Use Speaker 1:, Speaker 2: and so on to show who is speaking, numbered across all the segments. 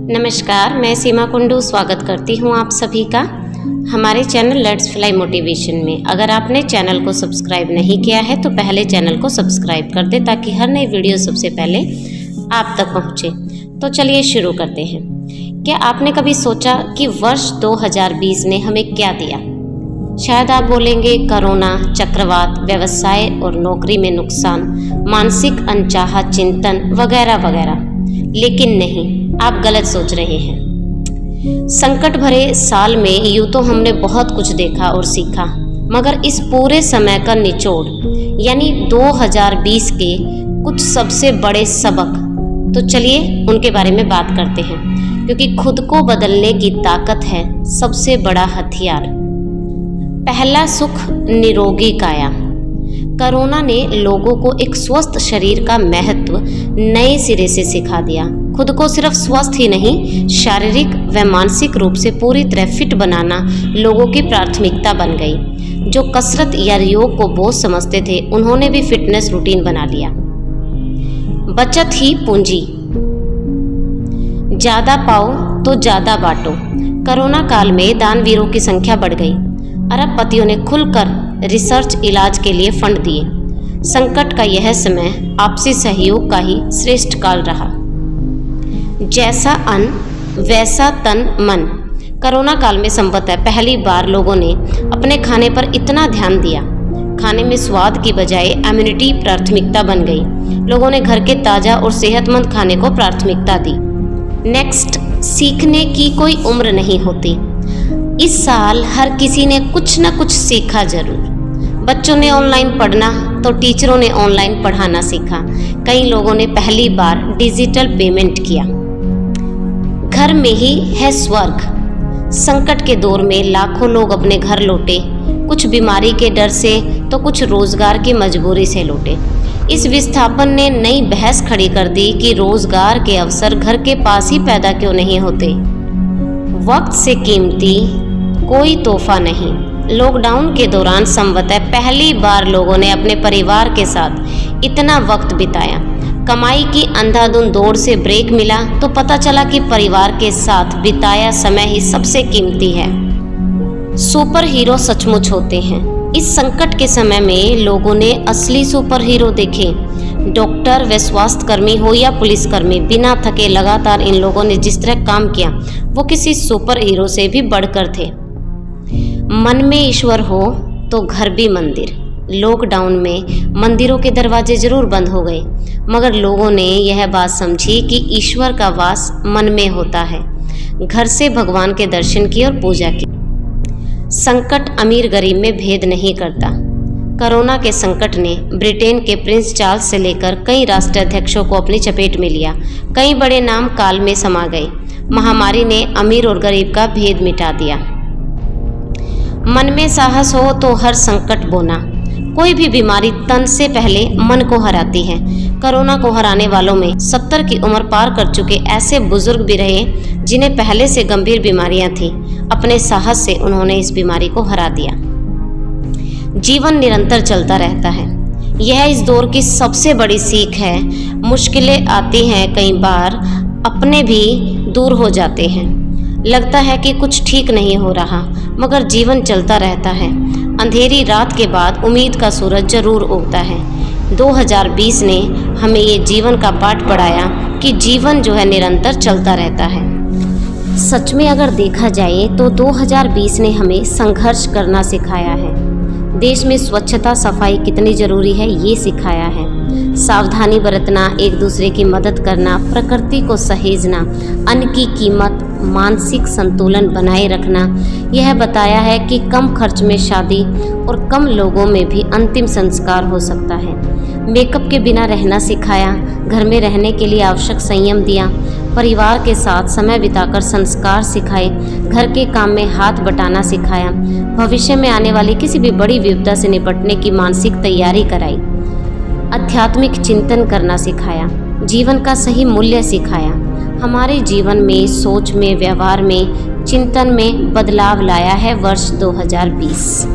Speaker 1: नमस्कार, मैं सीमा कुंडू स्वागत करती हूँ आप सभी का हमारे चैनल लेट्स फ्लाई मोटिवेशन में। अगर आपने चैनल को सब्सक्राइब नहीं किया है तो पहले चैनल को सब्सक्राइब कर दे ताकि हर नई वीडियो सबसे पहले आप तक पहुँचे। तो चलिए शुरू करते हैं। क्या आपने कभी सोचा कि वर्ष 2020 ने हमें क्या दिया? शायद आप बोलेंगे कोरोना, चक्रवात, व्यवसाय और नौकरी में नुकसान, मानसिक अनचाहा चिंतन वगैरह वगैरह। लेकिन नहीं, आप गलत सोच रहे हैं। संकट भरे साल में यूँ तो हमने बहुत कुछ देखा और सीखा, मगर इस पूरे समय का निचोड़ यानी 2020 के कुछ सबसे बड़े सबक, तो चलिए उनके बारे में बात करते हैं, क्योंकि खुद को बदलने की ताकत है सबसे बड़ा हथियार। पहला सुख, निरोगी काया। कोरोना ने लोगों को एक स्वस्थ शरीर का महत्व नए सिरे से सिखा दिया। खुद को सिर्फ स्वस्थ ही नहीं, शारीरिक व मानसिक रूप से पूरी तरह फिट बनाना लोगों की प्राथमिकता बन गई। जो कसरत या योग को बोझ समझते थे, उन्होंने भी फिटनेस रूटीन बना लिया। बचत ही पूंजी। ज्यादा पाओ तो ज्यादा बांटो। कोरोना काल में दानवीरों की संख्या बढ़ गई। अरबपतियों ने खुलकर रिसर्च इलाज के लिए फंड दिए। संकट का यह समय आपसी सहयोग का ही श्रेष्ठ काल रहा। जैसा अन्न वैसा तन मन। कोरोना काल में संभवतः पहली बार लोगों ने अपने खाने पर इतना ध्यान दिया। खाने में स्वाद की बजाय इम्यूनिटी प्राथमिकता बन गई। लोगों ने घर के ताज़ा और सेहतमंद खाने को प्राथमिकता दी। नेक्स्ट, सीखने की कोई उम्र नहीं होती। इस साल हर किसी ने कुछ न कुछ सीखा जरूर। बच्चों ने ऑनलाइन पढ़ना तो टीचरों ने ऑनलाइन पढ़ाना सीखा। कई लोगों ने पहली बार डिजिटल पेमेंट किया। घर में ही है स्वर्ग। संकट के दौर में लाखों लोग अपने घर लौटे, कुछ बीमारी के डर से तो कुछ रोजगार की मजबूरी से लौटे। इस विस्थापन ने नई बहस खड़ी कर दी कि रोजगार के अवसर घर के पास ही पैदा क्यों नहीं होते। वक्त से कीमती कोई तोहफा नहीं। लॉकडाउन के दौरान संभवतः पहली बार लोगों ने अपने परिवार के साथ इतना वक्त बिताया। कमाई की अंधाधुंध दौड़ से ब्रेक मिला तो पता चला कि परिवार के साथ बिताया समय ही सबसे कीमती है। सुपर हीरो सचमुच होते हैं। इस संकट के समय में लोगों ने असली सुपर हीरो देखे। डॉक्टर व स्वास्थ्यकर्मी हो या पुलिसकर्मी, बिना थके लगातार इन लोगों ने जिस तरह काम किया वो किसी सुपर हीरो से भी बढ़कर थे। मन में ईश्वर हो तो घर भी मंदिर। लॉकडाउन में मंदिरों के दरवाजे जरूर बंद हो गए, मगर लोगों ने यह बात समझी कि ईश्वर का वास मन में होता है। घर से भगवान के दर्शन किए और पूजा की। संकट अमीर गरीब में भेद नहीं करता। कोरोना के संकट ने ब्रिटेन के प्रिंस चार्ल्स से लेकर कई राष्ट्राध्यक्षों को अपनी चपेट में लिया। कई बड़े नाम काल में समा गए। महामारी ने अमीर और गरीब का भेद मिटा दिया। मन में साहस हो तो हर संकट बोना। कोई भी बीमारी तन से पहले मन को हराती है। कोरोना को हराने वालों में 70 की उम्र पार कर चुके ऐसे बुजुर्ग भी रहे जिन्हें पहले से गंभीर बीमारियां थीं। अपने साहस से उन्होंने इस बीमारी को हरा दिया। जीवन निरंतर चलता रहता है, यह इस दौर की सबसे बड़ी सीख है। मुश्किलें आती हैं, कई बार अपने भी दूर हो जाते हैं। लगता है कि कुछ ठीक नहीं हो रहा, मगर जीवन चलता रहता है। अंधेरी रात के बाद उम्मीद का सूरज जरूर उगता है। 2020 ने हमें ये जीवन का पाठ पढ़ाया कि जीवन जो है निरंतर चलता रहता है। सच में अगर देखा जाए तो 2020 ने हमें संघर्ष करना सिखाया है। देश में स्वच्छता सफाई कितनी जरूरी है ये सिखाया है। सावधानी बरतना, एक दूसरे की मदद करना, प्रकृति को सहेजना, अन्न की कीमत, मानसिक संतुलन बनाए रखना, यह बताया है कि कम खर्च में शादी और कम लोगों में भी अंतिम संस्कार हो सकता है। मेकअप के बिना रहना सिखाया, घर में रहने के लिए आवश्यक संयम दिया, परिवार के साथ समय बिताकर संस्कार सिखाए, घर के काम में हाथ बटाना सिखाया, भविष्य में आने वाली किसी भी बड़ी विपदा से निपटने की मानसिक तैयारी कराई, आध्यात्मिक चिंतन करना सिखाया, जीवन का सही मूल्य सिखाया। हमारे जीवन में, सोच में, व्यवहार में, चिंतन में बदलाव लाया है वर्ष 2020।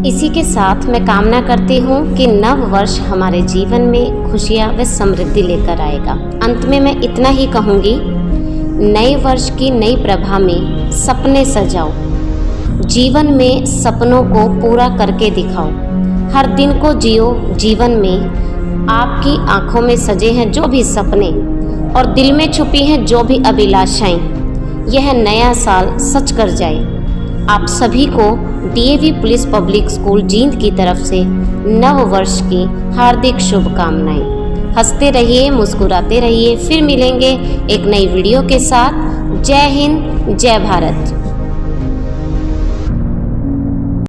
Speaker 1: इसी के साथ मैं कामना करती हूँ कि नव वर्ष हमारे जीवन में खुशियाँ व समृद्धि लेकर आएगा। अंत में मैं इतना ही कहूँगी नए वर्ष की नई प्रभा में सपने सजाओ। जीवन में सपनों को पूरा करके दिखाओ। हर दिन को जियो। जीवन में आपकी आंखों में सजे हैं जो भी सपने और दिल में छुपी हैं जो भी अभिलाषाएं, यह नया साल सच कर जाए। आप सभी को DAV police public school Jind की तरफ से नव वर्ष की हार्दिक शुभकामनाएं। हंसते रहिए, मुस्कुराते रहिए। फिर मिलेंगे एक नई वीडियो के साथ। जय हिंद, जय भारत।